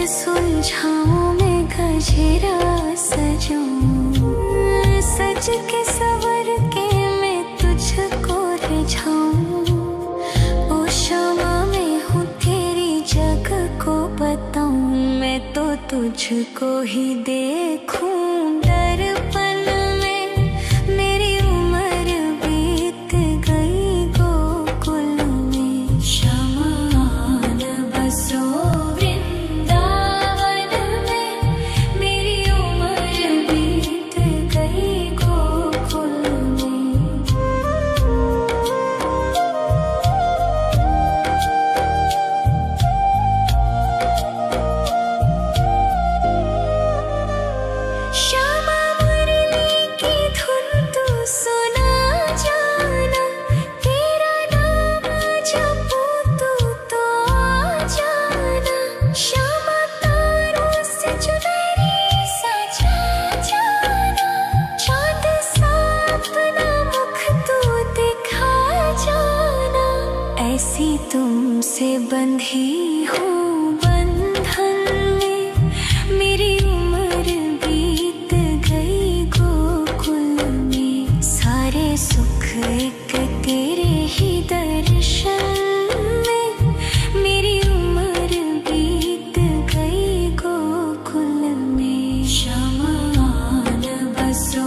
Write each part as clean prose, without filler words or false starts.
सुलझाऊं मैं गजरा सजाऊं, सज के सवर के मैं तुझको रिझाऊं। ओ शमा मैं हूँ तेरी जग को बताऊं, मैं तो तुझको ही देखूं दर्पण में। मेरी उम्र बीत गई गोकुल में, शमा न बसो ऐसी तुमसे बंधी हूँ बंधन में। मेरी उम्र बीत गई गोकुल में, सारे सुख एक तेरे ही दर्शन में। मेरी उम्र बीत गई गोकुल में, शमा न बसो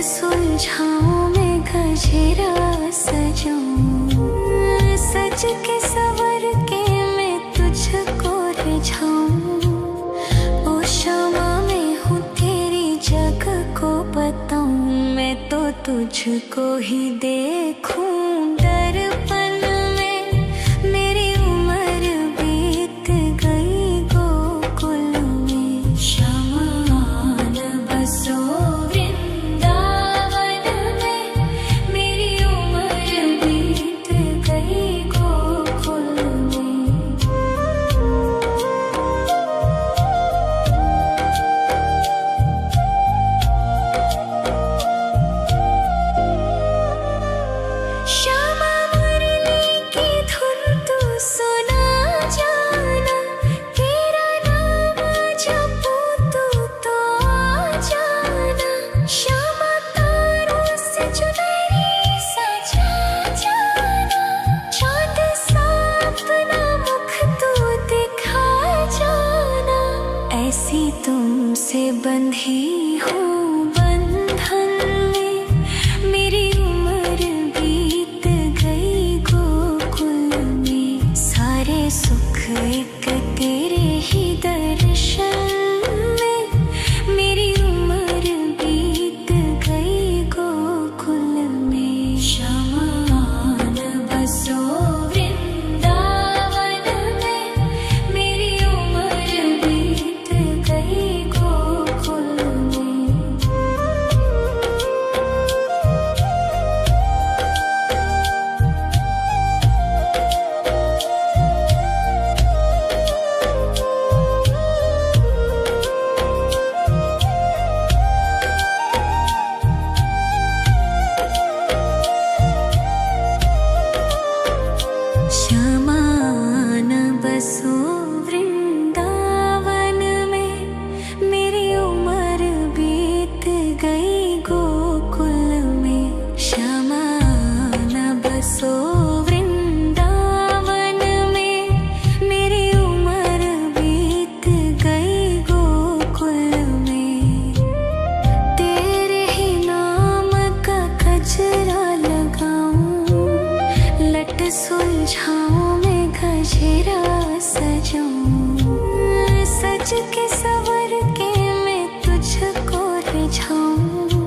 सुलझाऊं मैं गजरा सजाऊं, सज के सवर के मैं तुझको रिझाऊं। ओ शमा मैं हूँ तेरी जग को बताऊं, मैं तो तुझको ही देखूं दर्पण में। मेरी उम्र बीत गई गोकुल में, शमा न बसो शमा मुरली सुलझाऊं मैं गजरा सजाऊं, सज के सवर के मैं तुझको रिझाऊं।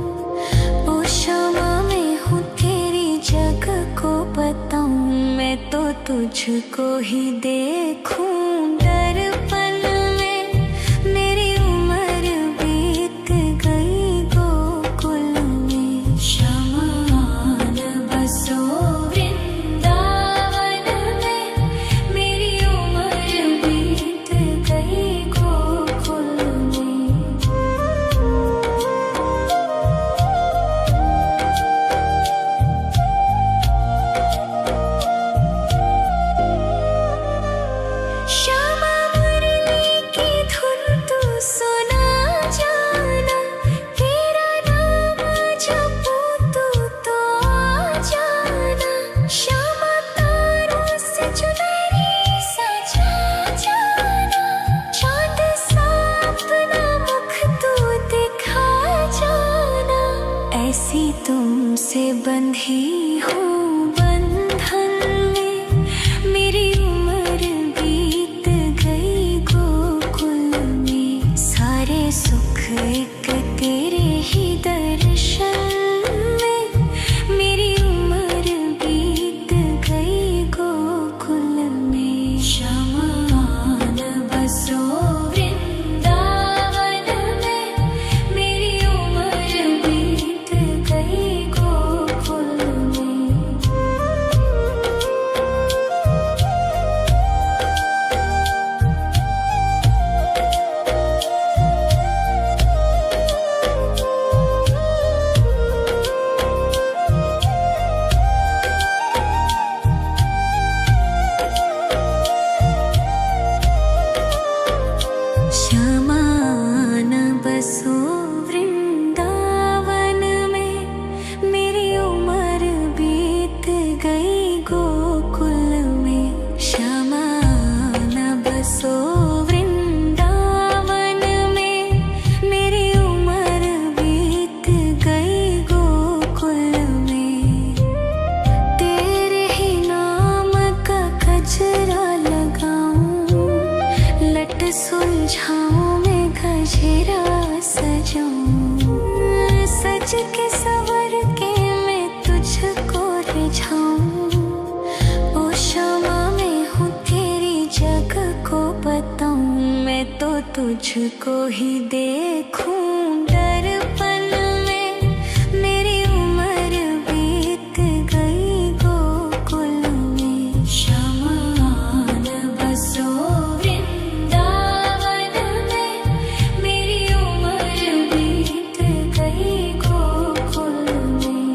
ओ शमा मैं हूँ तेरी जग को बताऊं, मैं तो तुझको ही देखूं दर्पण में। मेरी उम्र बीत गई गोकुल में, शमान बसो वृंदावन में। मेरी उम्र बीत गई गोकुल में। श्यामा मुरली की धुन तू सुना जाना, तेरा नाम जपूं तू तो आ जाना। श्यामा तारों से चुनरी सजा जाना, चाँद सा अपना मुख तू दिखा जाना। ऐसी तुमसे बंधी हूँ बंधन में, मेरी उम्र बीत गई गोकुल में। सारे सुख एक तेरे ही दर्शन में, मेरी उम्र बीत गई गोकुल में। शमान बसो वृंदावन में, मेरी उम्र बीत गई गोकुल में। शमान बसो वृंदावन में, मेरी उम्र बीत गई गोकुल में। शमान बसो वृंदावन में, मेरी उम्र बीत गई गोकुल में। तेरे ही नाम का गजरा लगाऊं, लट सुलझाऊं मैं गजरा सजाऊं, सज के सवर के मैं तुझको रिझाऊं। ओ शमा मैं हूँ तेरी जग को बताऊं, मैं तो तुझको ही देखूं दर्पण में। मेरी उम्र बीत गई गोकुल में। शमान बसो वृंदावन में, मेरी उम्र बीत गई गोकुल में।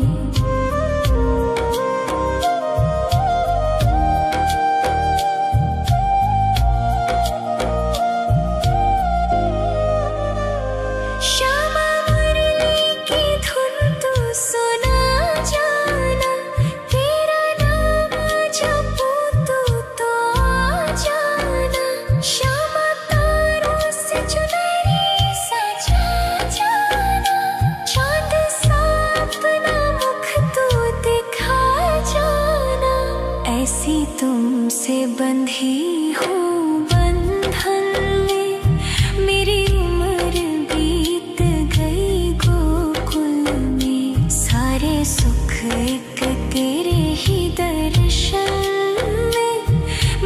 श्यामा मुरली की धुन तू सुना जाना, तेरा नाम जपूं तू तो आ जाना। श्यामा तारों से चुनरी सजा जाना, चाँद सा अपना मुख तू दिखा जाना। ऐसी तुमसे बंधी हूँ बंधन में, मेरी उम्र बीत गई गोकुल में। सारे सुख एक तेरे ही दर्शन में,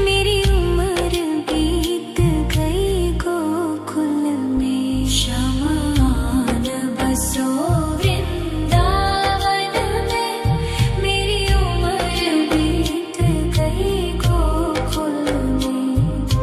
मेरी उम्र बीत गई गोकुल में। शमान बसो वृंदावन में, मेरी उम्र बीत गई गोकुल में।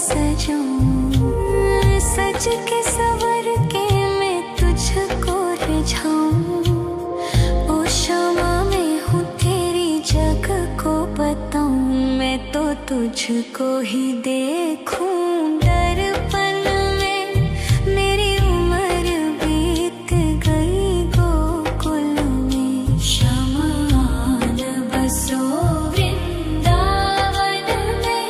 सजाऊं, सज के सवर के मैं तुझको रिझाऊं। ओ क्षमा मैं हूँ तेरी जग को बताऊं, मैं तो तुझको ही देखूं। दर्पण में मेरी उम्र बीत गई गोकुल में, शमान बसो वृंदावन में,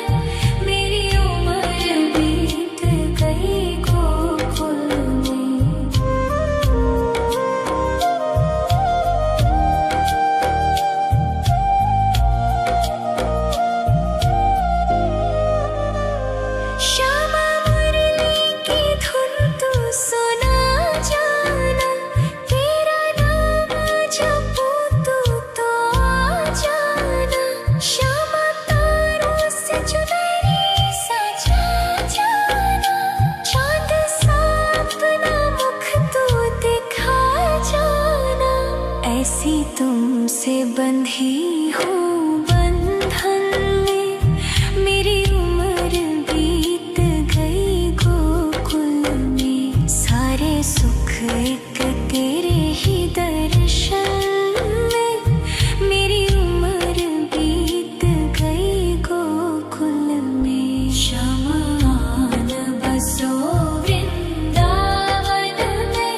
मेरी उम्र बीत गई गोकुल में। श्यामा मुरली की धुन तू सुना जाना, तेरा नाम जपूं तो आ जाना। श्यामा तारों से चुनरी सजा जाना, चांद सा अपना मुख तू दिखा जाना। ऐसी तुमसे बंधी हूँ बंधन में, मेरी उम्र बीत गई गोकुल में। सारे सुख एक तेरे ही दर्शन में, मेरी उम्र बीत गई गोकुल में। शमान बसो वृंदावन में,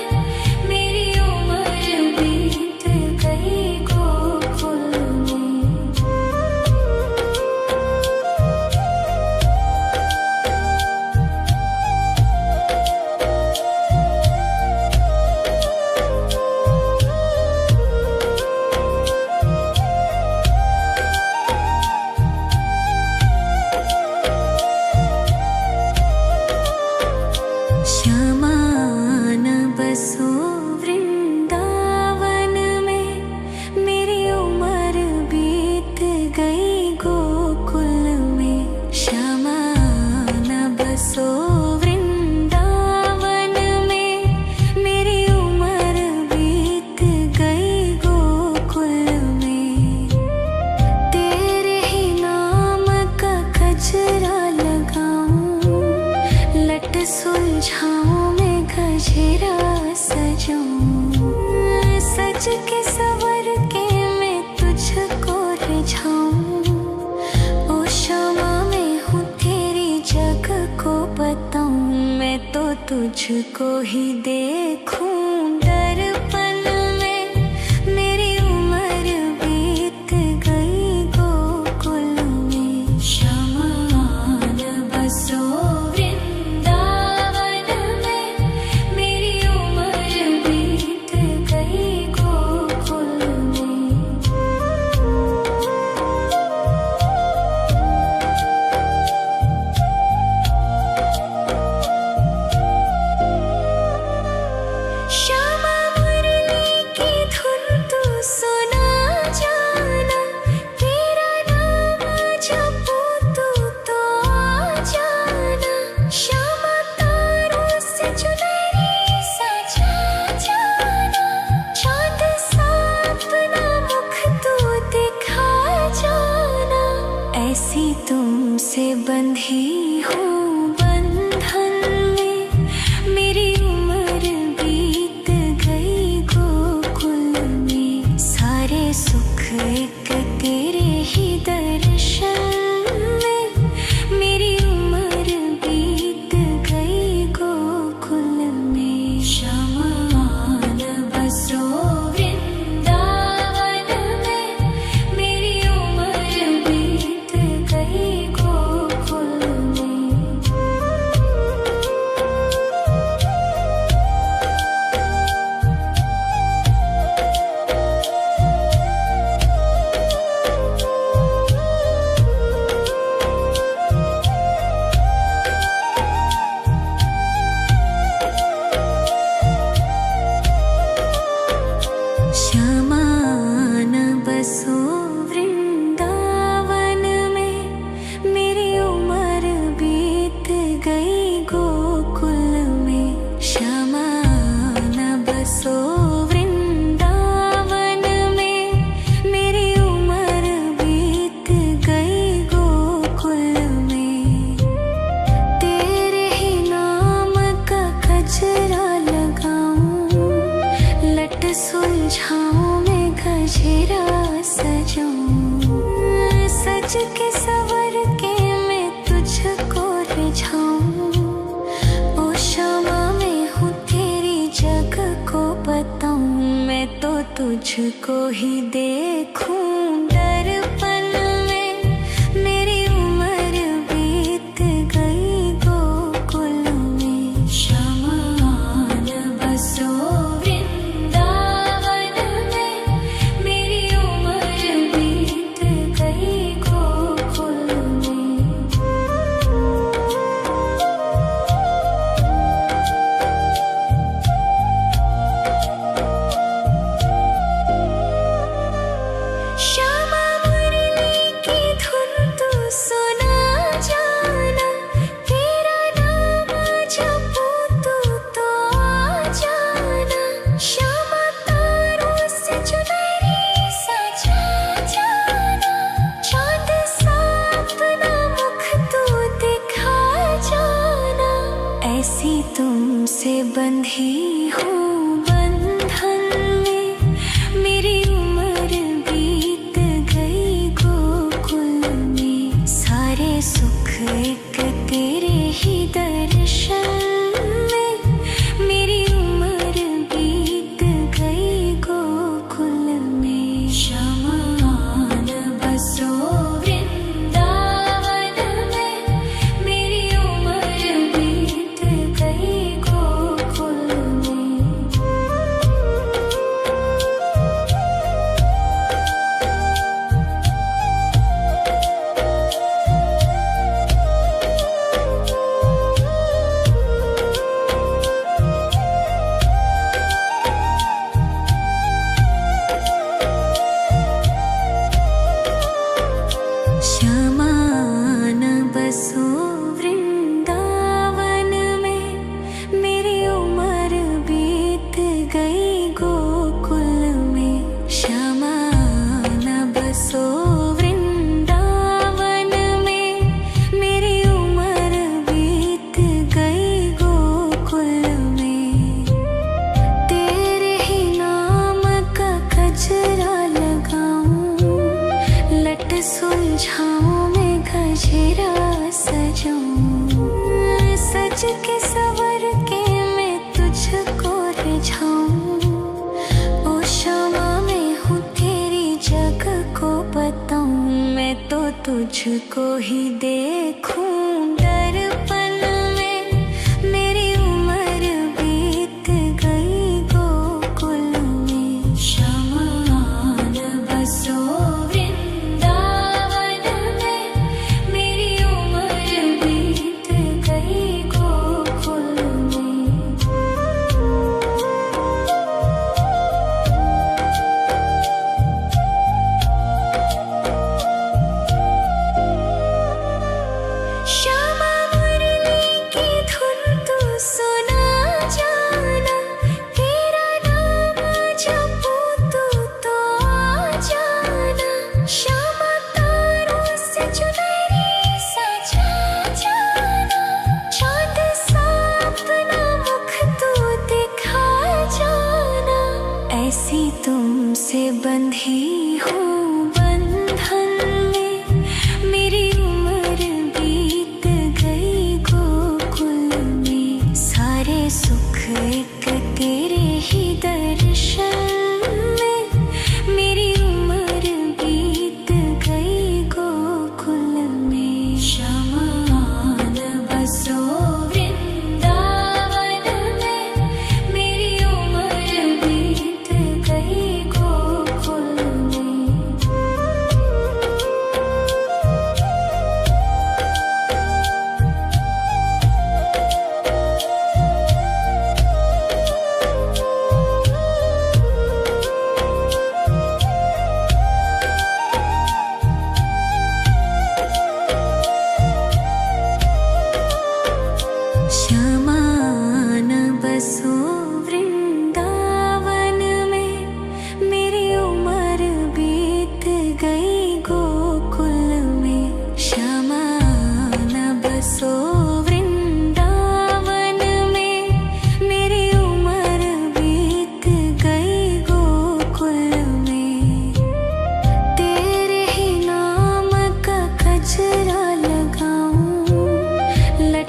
मेरी उम्र बीत गई गोकुल में। श्यामान बसो वृंदावन में, मेरी उम्र बीत गई गोकुल में। श्यामान बसो वृंदावन में, मेरी उम्र बीत गई गोकुल में। तेरे ही नाम का गजरा लगाऊं, लट सुलझाऊं मैं गजरा सजाऊं। सज के सवर के मैं तुझको रिझाऊं। ओ क्षमा मैं हूँ तेरी जग को बताऊं, मैं तो तुझको ही देखूं। दर्पण में मेरी उम्र बीत गई गोकुल में। शमान बसो वृंदावन में, मेरी उम्र बीत गई गोकुल में। श्यामा मुरली की धुन तू सुना जाना, तेरा नाम जपूं तो आ जाना। श्यामा तारों से चुनरी सजा जाना, चांद सा अपना मुख तू दिखा जाना। ऐसी तुमसे बंधी हूँ बंधन में, मेरी उम्र बीत गई गोकुल में। सारे सुख एक तेरे ही दर्शन में, मेरी उम्र बीत गई गोकुल सज के सवर के मैं तुझको रिझाऊं। ओ क्षमा मैं हूँ तेरी जग को बताऊं। मैं तो तुझको ही देखूं दर्पण में। मेरी उम्र बीत गई गोकुल में। श्यामान बसो वृंदावन में। मेरी उम्र बीत गई गोकुल में। श्यामा मुरली की धुन तू सुना जाना। तेरा नाम जपूं तो आ जाना। श्यामा तारों से चुनरी सजा जाना। चाँद सा अपना मुख तू दिखा जाना। ऐसी तुमसे बंधी हूँ बंधन में। मेरी उम्र बीत गई गोकुल में। सारे सुख एक तेरे ही दर्शन में। मेरी उम्र बीत गई गोकुल में। श्यामान बसो वृंदावन में। मेरी उम्र बीत गई गोकुल में। श्यामान बसो वृंदावन में। मेरी उम्र बीत गई गोकुल में। श्यामान बसो वृंदावन में। मेरी उम्र बीत गई गोकुल में। तेरे ही नाम का गजरा लगाऊं। लट सुलझाऊं मैं गजरा सजाऊं। सज के सवर के मैं तुझको रिझाऊं। ओ क्षमा मैं हूँ तेरी जग को बताऊं। मैं तो तुझको ही देखूं दर्पण में। मेरी उम्र बीत गई गोकुल में। श्यामान बसो वृंदावन में। मेरी उम्र बीत गई गोकुल में। श्यामा मुरली की धुन तू सुना जाना। तेरा नाम जपूं तो आ जाना। श्यामा तारों से चुनरी सजा जाना। चाँद सा अपना मुख तू दिखा जाना। ऐसी तुमसे बंधी हूँ बंधन में। मेरी उम्र बीत गई गोकुल में। सारे सुख एक तेरे ही दर्शन में। मेरी उम्र बीत गई गोकुल में। श्यामान बसो वृंदावन में। मेरी उम्र बीत गई गोकुल में।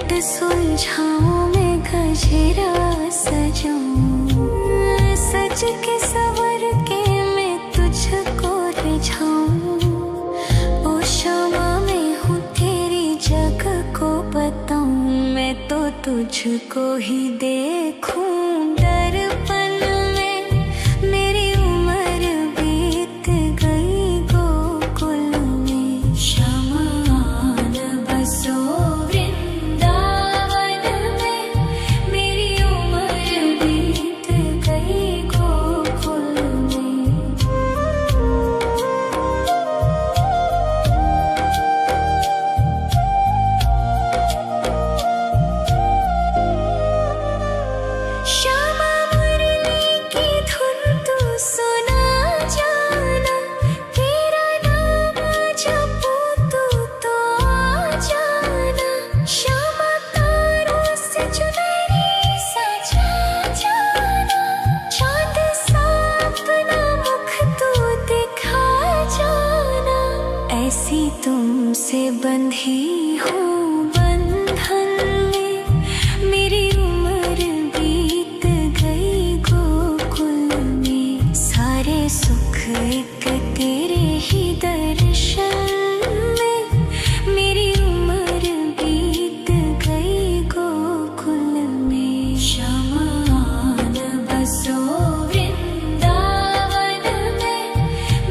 लट सुलझाऊं मैं गजरा सजाऊं, सज के सवर के मैं तुझको रिझाऊं। ओ शमा मैं हूँ तेरी जग को बताऊं, मैं तो तुझको ही देखूं दर्पण में। मेरी उम्र बीत गई गोकुल में, शमा न बसो वृंदावन में। मेरी उम्र बीत गई गोकुल में। श्यामा मुरली की धुन तू सुना जाना, तेरा नाम जपूं तो आ जाना। श्यामा तारों से चुनरी सजा जाना, चांद सा अपना मुख तू दिखा जाना। ऐसी तुमसे बंधी हूँ बंधन में, मेरी उम्र बीत गई गोकुल में। सारे सुख एक तेरे ही दर्शन में, मेरी उम्र बीत गई गोकुल में। शमा न बसो वृंदावन में,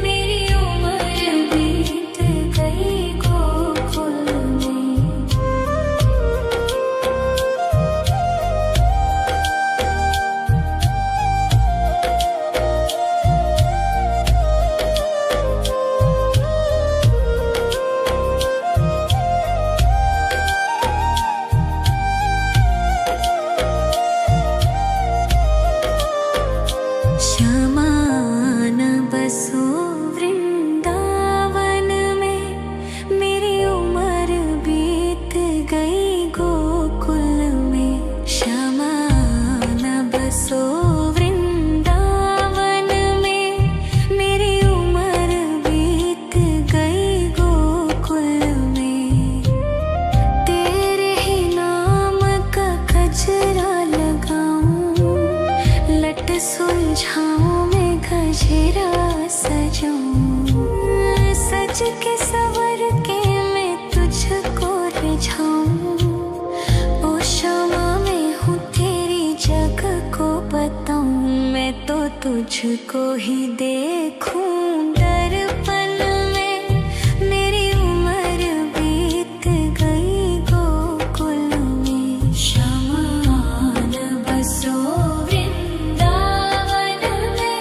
मेरी उम्र बीत गई गोकुल में। श्यामा न बसो वृंदावन में, मेरी उम्र बीत गई गोकुल में। श्यामा न बसो वृंदावन में, मेरी उम्र बीत गई गोकुल में। तेरे ही नाम का गजरा लगाऊं, लट सुलझाऊं मैं गजरा सजाऊं। सज के सवर के मैं तुझको रिझाऊं। ओ शमा मैं हूँ तेरी जग को बताऊं, मैं तो तुझको ही देखूं दर्पण में। मेरी उम्र बीत गई गोकुल में। शमा न बसो वृंदावन में,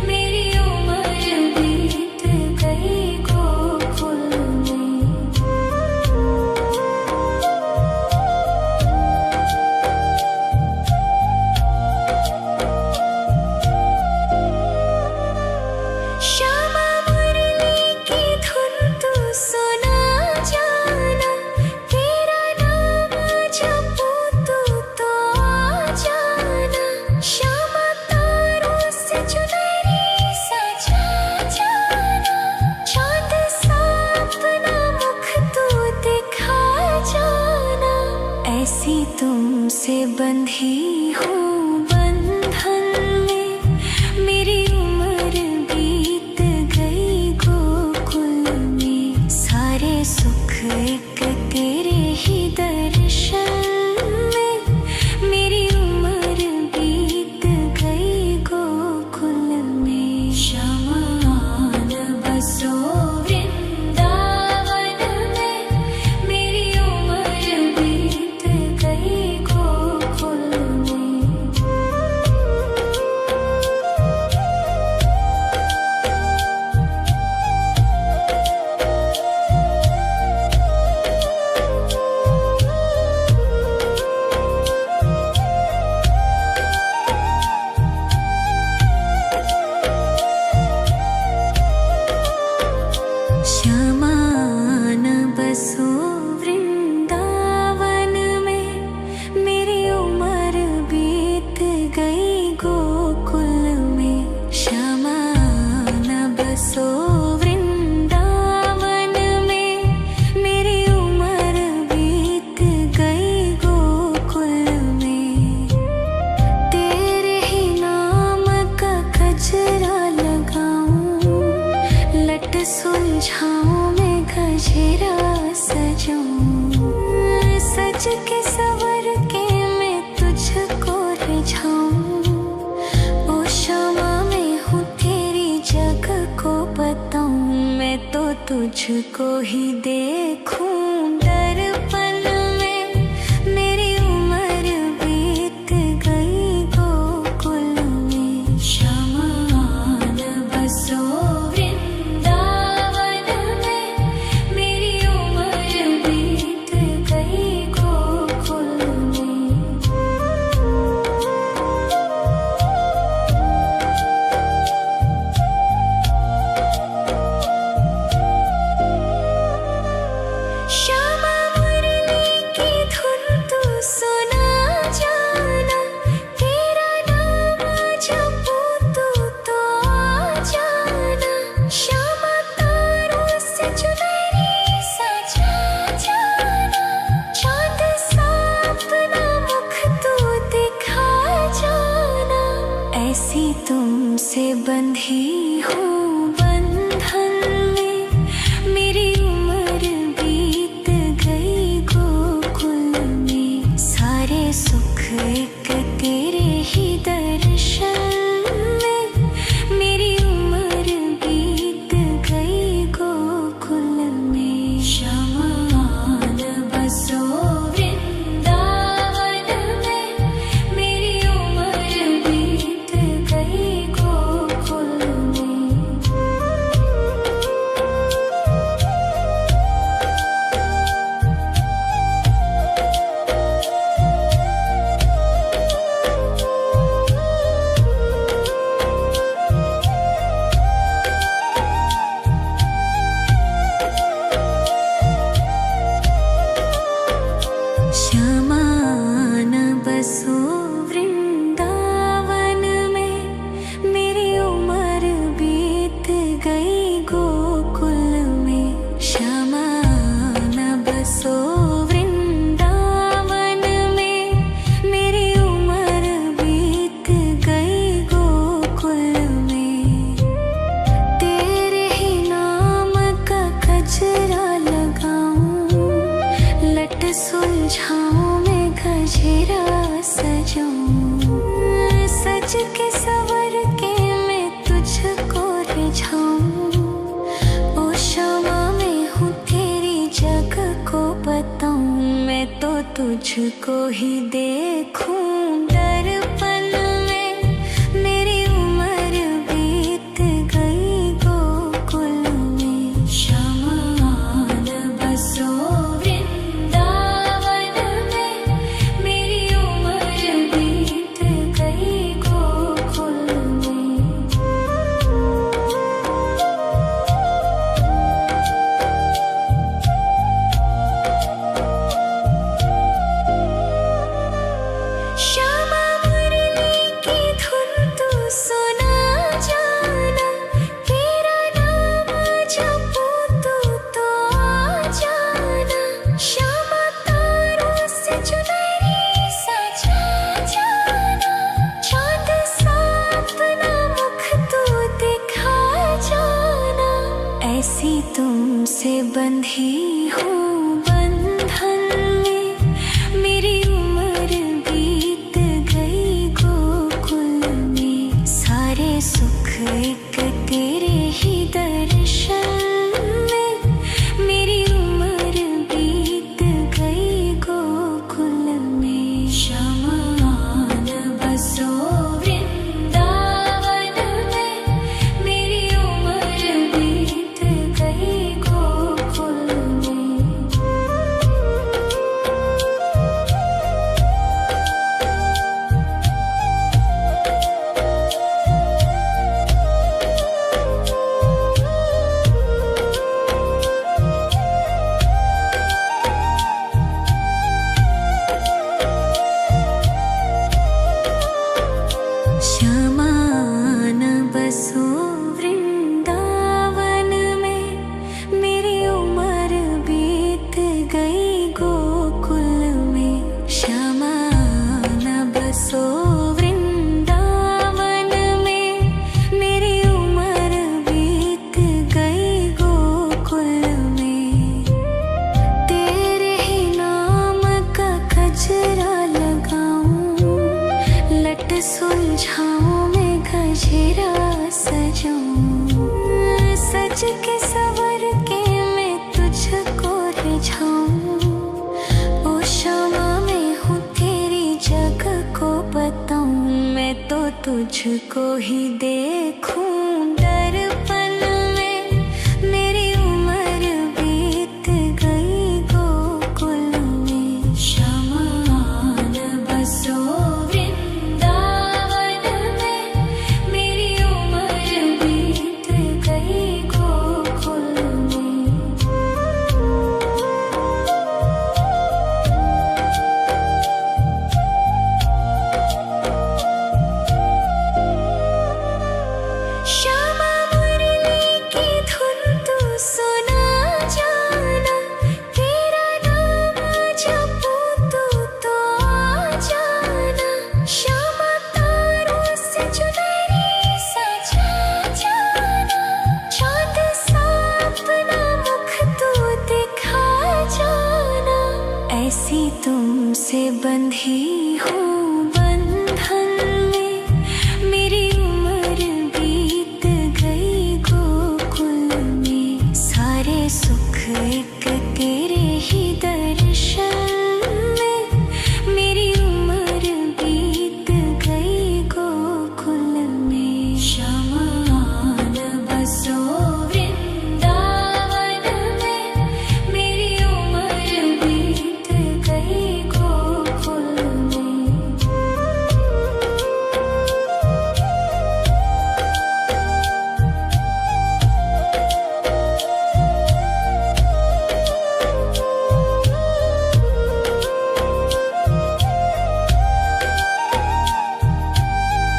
मेरी उम्र बीत गई गोकुल में। श्यामा मुरली की धुन तू सुना जाना, तेरा नाम जपूं तो आ जाना। श्यामा तारों से चुनरी सजा जाना, चांद सा अपना मुख तू दिखा जाना। ऐसी तुमसे बंधी हूँ बंधन में, मेरी उम्र बीत गई गोकुल में। सारे सुख एक तेरे ही दर्शन में, मेरी उम्र बीत गई गोकुल में। शमा न बसो वृंदावन में, मेरी उम्र बीत गई गोकुल में। सजूं, सज के सवर के मैं तुझको रिझाऊं। ओ क्षमा में हूँ तेरी जग को बताऊं, मैं तो तुझको ही देखूं। दर्पण में मेरी उम्र बीत गई गोकुल में, शमान बसो वृंदावन में। मेरी उम्र बीत गई गोकुल में। श्यामा मुरली की धुन तू सुना जाना, तेरा नाम जपूं तू तो आ जाना। श्यामा तारों से चुनरी सजा जाना, चांद सा अपना मुख तू दिखा जाना। ऐसी तुमसे बंधी हूँ बंधन में, मेरी उम्र बीत गई गोकुल में। सारे सुख एक तेरे ही दर्शन में, मेरी उम्र बीत गई गोकुल में। शमान बसो वृंदावन में, मेरी उम्र बीत गई गोकुल में। शमान बसो वृंदावन में, मेरी उम्र बीत गई गोकुल में। शमान बसो वृंदावन में, मेरी उम्र बीत गई गोकुल में। तेरे ही नाम का गजरा लगाऊं, लट सुलझाऊं मैं गजरा सजाऊं। सज के सवर के मैं तुझको रिझाऊं। ओ क्षमा में हूँ तेरी जग को बताऊं, मैं तो तुझको ही देखूं। दर्पण में मेरी उम्र बीत गई गोकुल में। शमान बसो वृंदावन में, मेरी उम्र बीत गई गोकुल में। श्यामा मुरली की धुन तू सुना जाना, तेरा नाम जपूं तू तो आ जाना। श्यामा तारों से चुनरी सजा जाना, चांद सा अपना मुख तू दिखा जाना। ऐसी तुमसे बंधी हूँ बंधन में, मेरी उम्र बीत गई गोकुल में। सारे सुख एक तेरे ही दर्शन में, मेरी उम्र बीत गई गोकुल में। शमान बसो वृंदावन में, मेरी उम्र बीत गई गोकुल में। छाँव में गजरा सजाऊं, सज के सवर के मैं तुझको रिझाऊं। ओ शामा मैं हूँ तेरी जग को बताऊं, मैं तो तुझको ही देखूं दर्पण में। मेरी उम्र बीत गई गोकुल में, श्यामा आन बसो वृंदावन में। मेरी उम्र बीत गई गोकुल में। श्यामा मुरली की धुन तू सुना जाना, तेरा नाम जपूं तो आ जाना। श्यामा तारों से चुनरी सजा जाना, चाँद सा अपना मुख तू दिखा जाना। ऐसी तुमसे बंधी हूँ